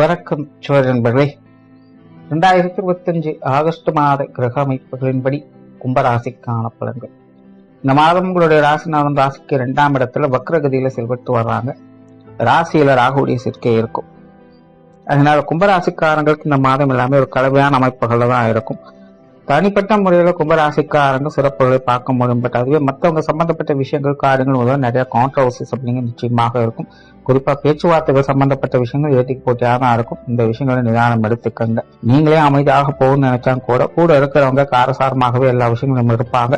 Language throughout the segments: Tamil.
வணக்கம் சோழ நண்பர்களே. 2025 ஆகஸ்ட் மாத கிரக அமைப்புகளின்படி கும்பராசிக்கான பலன்கள். இந்த மாதம் உங்களுடைய ராசிநாதன் ராசிக்கு 2ஆம் இடத்துல வக்ரகதியில செயல்பட்டு வர்றாங்க. ராசியில ராகுடைய சேர்க்கை இருக்கும். அதனால கும்பராசிக்காரங்களுக்கு இந்த மாதம் எல்லாமே ஒரு கலவையான அமைப்புகள்ல தான் இருக்கும். தனிப்பட்ட முறையில கும்பராசிக்காரங்க சிறப்புகளை பார்க்க முடியும். பட் அதுவே மற்றவங்க சம்பந்தப்பட்ட விஷயங்கள் காரியங்கள் முதல்ல நிறைய கான்ட்ரவர்சிஸ் அப்படிங்க நிச்சயமாக இருக்கும். குறிப்பா பேச்சுவார்த்தைகள் சம்பந்தப்பட்ட விஷயங்கள் ஏட்டிக்கு போட்டியாக தான் இருக்கும். இந்த விஷயங்களை நிதானம் எடுத்துக்கங்க. நீங்களே அமைதியாக போகணும்னு நினைச்சா கூட இருக்கிறவங்க காரசாரமாகவே எல்லா விஷயங்களும் இருப்பாங்க.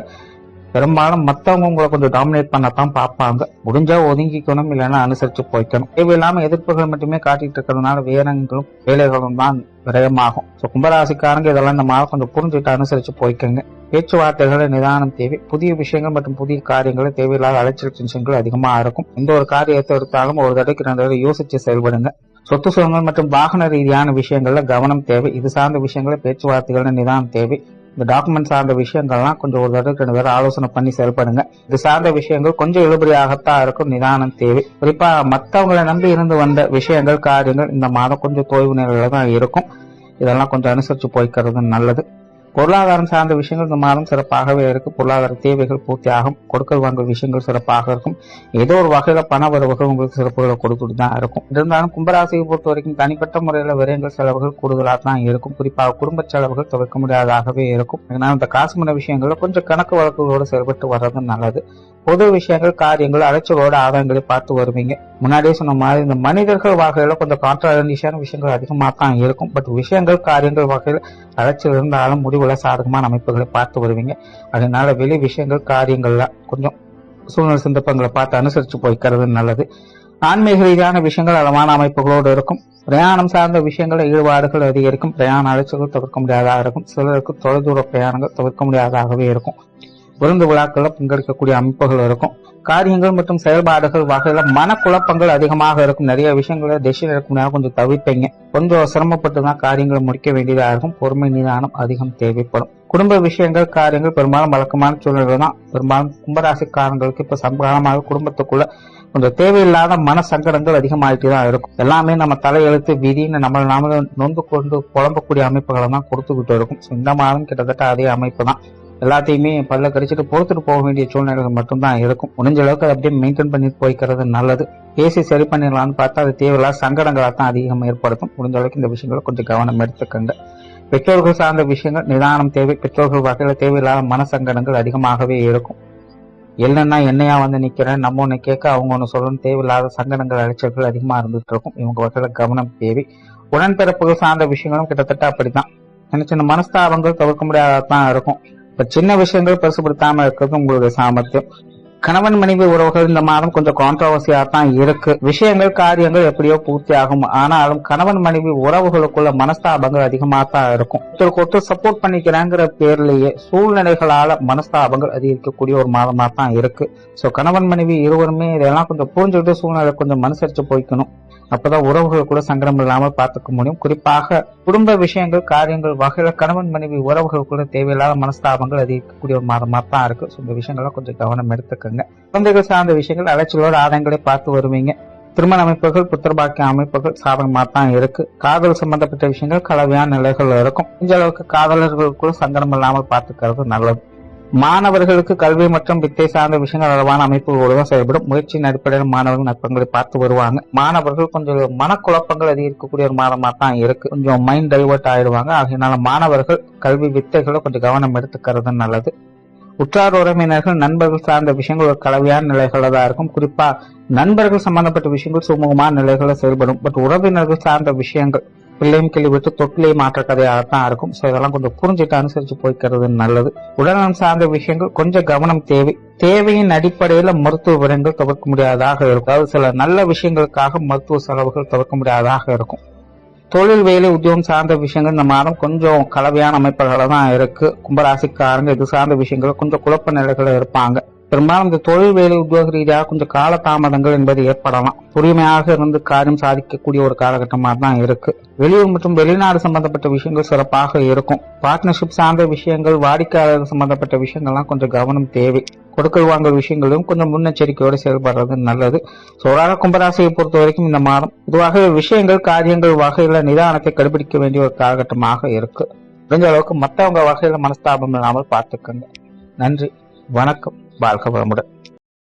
பெரும்பாலும் மற்றவங்க உங்களை கொஞ்சம் டாமினேட் பண்ணத்தான் பார்ப்பாங்க. முடிஞ்சா ஒதுங்கிக்கணும், இல்லைன்னா அனுசரிச்சு போய்க்கணும். தேவையில்லாம எதிர்ப்புகள் மட்டுமே காட்டிட்டு இருக்கிறதுனால வேலைகளும் வேலைகளும் தான் விரயமாகும். கும்பராசிக்காரங்க இதெல்லாம் இந்த மாதம் கொஞ்சம் புரிஞ்சுட்டு அனுசரிச்சு போய்க்கங்க. பேச்சுவார்த்தைகளை நிதானம் தேவை. புதிய விஷயங்கள் மற்றும் புதிய காரியங்களை தேவையில்லாத அலைச்சல் டென்ஷன்கள் அதிகமா இருக்கும். எந்த ஒரு காரியத்தை எடுத்தாலும் ஒரு தடவைக்கு 2 தடவை யோசிச்சு செயல்படுங்க. சொத்து சுகங்கள் மற்றும் வாகன ரீதியான விஷயங்கள்ல கவனம் தேவை. இது சார்ந்த விஷயங்களை பேச்சுவார்த்தைகள் நிதானம் தேவை. இந்த டாக்குமெண்ட் சார்ந்த விஷயங்கள்லாம் கொஞ்சம் ஒரு தடவை 2 தடவை ஆலோசனை பண்ணி செயல்படுங்க. இது சார்ந்த விஷயங்கள் கொஞ்சம் இழுபறியாகத்தான் இருக்கும். நிதானம் தேவை. குறிப்பா மற்றவங்களை நம்பி இருந்து வந்த விஷயங்கள் காரியங்கள் இந்த மாதம் கொஞ்சம் தொய்வு நிலையில தான் இருக்கும். இதெல்லாம் கொஞ்சம் அனுசரிச்சு போய்க்கிறது நல்லது. பொருளாதாரம் சார்ந்த விஷயங்கள் இந்த மாதம் சிறப்பாகவே இருக்கு. பொருளாதார தேவைகள் பூர்த்தி ஆகும். கொடுக்கல் வாங்கல் விஷயங்கள் சிறப்பாக இருக்கும். ஏதோ ஒரு வகையில பண வரவுகள் உங்களுக்கு சிறப்புகளை கொடுத்துட்டு தான் இருக்கும். இருந்தாலும் கும்பராசியை பொறுத்த வரைக்கும் தனிப்பட்ட முறையில விரயங்கள் செலவுகள் கூடுதலாக தான் இருக்கும். குறிப்பாக குடும்ப செலவுகள் தவிர்க்க முடியாததாகவே இருக்கும். அதனால இந்த காசுமண விஷயங்கள்ல கொஞ்சம் கணக்கு வழக்குகளோடு செயல்பட்டு வர்றது நல்லது. பொது விஷயங்கள் காரியங்கள் அலைச்சலோட ஆதாயங்களை பார்த்து வருவீங்க. முன்னாடியே சொன்ன மாதிரி இந்த மனிதர்கள் வகையில கொஞ்சம் கான்ட்ராடிஷியான விஷயங்கள் அதிகமாக தான் இருக்கும். பட் விஷயங்கள் காரியங்கள் வகையில் அலைச்சல் இருந்தாலும் முடிவுல சாதகமான அமைப்புகளை பார்த்து வருவீங்க. அதனால வெளி விஷயங்கள் காரியங்கள்ல கொஞ்சம் சூழ்நிலை சந்தர்ப்பங்களை பார்த்து அனுசரிச்சு போய்க்கிறது நல்லது. ஆன்மீக ரீதியான விஷயங்கள் அளவான அமைப்புகளோடு இருக்கும். பிரயாணம் சார்ந்த விஷயங்கள் ஈடுபாடுகள் அதிகரிக்கும். பிரயாண அலைச்சல்கள் தவிர்க்க முடியாததாக இருக்கும். சிலருக்கு தொலைதூர பிரயாணங்கள் தவிர்க்க முடியாததாகவே இருக்கும். விருந்து விழாக்கள்ல பங்கெடுக்கக்கூடிய அமைப்புகள் இருக்கும். காரியங்கள் மற்றும் செயல்பாடுகள் வகையில மனக்குழப்பங்கள் அதிகமாக இருக்கும். நிறைய விஷயங்களை டெசிஷன் எடுக்க முடியாது, கொஞ்சம் தவிர்ப்பீங்க. கொஞ்சம் சிரமப்பட்டு தான் காரியங்களை முடிக்க வேண்டியதாக இருக்கும். பொறுமை நிதானம் அதிகம் தேவைப்படும். குடும்ப விஷயங்கள் காரியங்கள் பெரும்பாலும் வழக்கமான சூழ்நிலை தான். பெரும்பாலும் கும்பராசிக்காரங்களுக்கு இப்ப சமகாலமாக குடும்பத்துக்குள்ள கொஞ்சம் தேவையில்லாத மன சங்கடங்கள் அதிகமாயிட்டு தான் இருக்கும். எல்லாமே நம்ம தலையெழுத்து விதின்னு நாம நொந்து கொண்டு புலம்பக்கூடிய அமைப்புகளை தான் கொடுத்துக்கிட்டு இருக்கும். இந்த மாதம் கிட்டத்தட்ட அதே அமைப்பு தான். எல்லாத்தையுமே பல்ல கடிச்சிட்டு பொறுத்துட்டு போக வேண்டிய சூழ்நிலைகள் மட்டும்தான் இருக்கும். முடிஞ்ச அளவுக்கு அதை அப்படியே மெயின்டைன் பண்ணிட்டு போய்க்கிறது நல்லது. பேசி சரி பண்ணிடலாம்னு பார்த்தா அது தேவையில்லாத சங்கடங்களை தான் அதிகம் ஏற்படுத்தும். முடிஞ்ச அளவுக்கு இந்த விஷயங்களை கொஞ்சம் கவனம் எடுத்துக்கங்க. பெற்றோர்கள் சார்ந்த விஷயங்கள் நிதானம் தேவை. பெற்றோர்கள் வகையில தேவையில்லாத மன சங்கடங்கள் அதிகமாகவே இருக்கும். என்னன்னா என்னையா வந்து நிக்கிறேன், நம்ம ஒண்ணு கேட்க அவங்க ஒண்ணு சொல்லணும், தேவையில்லாத சங்கடங்கள் அலைச்சல்கள் அதிகமா இருந்துட்டு இருக்கும். இவங்க வகையில கவனம் தேவை. உடன்பிறப்புகள் சார்ந்த விஷயங்களும் கிட்டத்தட்ட அப்படித்தான். சின்ன சின்ன மனஸ்தாபங்கள் தவிர்க்க முடியாததான் இருக்கும். இப்ப சின்ன விஷயங்கள் பெருசுபடுத்தாம இருக்கிறது உங்களுடைய சாமர்த்தியம். கணவன் மனைவி உறவுகள் இந்த மாதம் கொஞ்சம் கான்ட்ரவர்சியா தான் இருக்கு. விஷயங்கள் காரியங்கள் எப்படியோ பூர்த்தி ஆகும். ஆனாலும் கணவன் மனைவி உறவுகளுக்குள்ள மனஸ்தாபங்கள் அதிகமா தான் இருக்கும். ஒருத்தருக்கு சப்போர்ட் பண்ணிக்கிறாங்கிற பேர்லயே சூழ்நிலைகளால மனஸ்தாபங்கள் அதிகரிக்கக்கூடிய ஒரு மாதமா தான் இருக்கு. சோ கணவன் மனைவி இருவருமே இதெல்லாம் கொஞ்சம் புரிஞ்சுக்கிட்டு சூழ்நிலை கொஞ்சம் அனுசரிச்சு போய்க்கணும். அப்பதான் உறவுகள் கூட சங்கடம் இல்லாமல் பார்த்துக்க முடியும். குறிப்பாக குடும்ப விஷயங்கள் காரியங்கள் வகையில கணவன் மனைவி உறவுகள் கூட தேவையில்லாத மனஸ்தாபங்கள் அதிகரிக்கக்கூடிய ஒரு மாதமா தான் இருக்கு. இந்த விஷயங்கள்லாம் கொஞ்சம் கவனம் எடுத்துக்கங்க. குழந்தைகள் சார்ந்த விஷயங்கள் அலைச்சலோட ஆதாயங்களை பார்த்து வருவீங்க. திருமண அமைப்புகள் புத்திரபாக்கிய அமைப்புகள் சாதகமா தான் இருக்கு. காதல் சம்பந்தப்பட்ட விஷயங்கள் கலவையான நிலைகள் இருக்கும். இந்த அளவுக்கு காதலர்களுக்குள்ள சங்கடம் இல்லாமல் பார்த்துக்கிறது நல்லது. மாணவர்களுக்கு கல்வி மற்றும் வித்தை சார்ந்த விஷயங்கள் அளவான அமைப்புகளோடு தான் செயல்படும். முயற்சியின் அடிப்படையில் மாணவர்கள் நற்பங்களை பார்த்து வருவாங்க. மாணவர்கள் கொஞ்சம் மனக்குழப்பங்கள் அதிகரிக்கக்கூடிய ஒரு மாதமா தான் இருக்கு. கொஞ்சம் மைண்ட் டைவர்ட் ஆயிடுவாங்க. ஆகையினால மாணவர்கள் கல்வி வித்தைகளை கொஞ்சம் கவனம் எடுத்துக்கிறது நல்லது. உற்றார் உறவினர்கள் நண்பர்கள் சார்ந்த விஷயங்கள் ஒரு கலவையான நிலைகள தான் இருக்கும். குறிப்பா நண்பர்கள் சம்பந்தப்பட்ட விஷயங்கள் சுமூகமான நிலைகளை செயல்படும். பட் உறவினர்கள் சார்ந்த விஷயங்கள் பிள்ளையும் கிளி விட்டு தொட்டிலையும் மாற்ற கதையாகத்தான் இருக்கும். ஸோ இதெல்லாம் கொஞ்சம் புரிஞ்சுட்டு அனுசரிச்சு போய்க்கிறது நல்லது. உடல்நலம் சார்ந்த விஷயங்கள் கொஞ்சம் கவனம் தேவை. தேவையின் அடிப்படையில மருத்துவ விரயங்கள் தவிர்க்க முடியாததாக இருக்கும். அதாவது சில நல்ல விஷயங்களுக்காக மருத்துவ செலவுகள் தவிர்க்க முடியாததாக இருக்கும். தொழில் வேலை உத்தியோகம் சார்ந்த விஷயங்கள் இந்த மாதம் கொஞ்சம் கலவையான அமைப்புகளை தான் இருக்கு. கும்பராசிக்காரங்க இது சார்ந்த விஷயங்கள் கொஞ்சம் குழப்ப நிலைகள் இருப்பாங்க. பெரும்பாலும் இந்த தொழில் வேலை உத்தியோக ரீதியாக கொஞ்சம் கால தாமதங்கள் என்பது ஏற்படலாம். பொறுமையாக இருந்து காரியம் சாதிக்கக்கூடிய ஒரு காலகட்டமாக தான் இருக்கு. வெளியூர் மற்றும் வெளிநாடு சம்பந்தப்பட்ட விஷயங்கள் சிறப்பாக இருக்கும். பார்ட்னர்ஷிப் சார்ந்த விஷயங்கள், வாடிக்கையாளர் சம்பந்தப்பட்ட விஷயங்கள்லாம் கொஞ்சம் கவனம் தேவை. கொடுக்கல் வாங்கல் விஷயங்களும் கொஞ்சம் முன்னெச்சரிக்கையோடு செயல்படுறது நல்லது. சோழார கும்பராசியை பொறுத்த வரைக்கும் இந்த மாதம் பொதுவாக விஷயங்கள், காரியங்கள் வகையில நிதானத்தை கடைபிடிக்க வேண்டிய ஒரு காலகட்டமாக இருக்கு. முடிஞ்ச அளவுக்கு மற்றவங்க வகையில மனஸ்தாபம் இல்லாமல் பார்த்துக்கங்க. நன்றி, வணக்கம், வாழ்க வளமுடன்.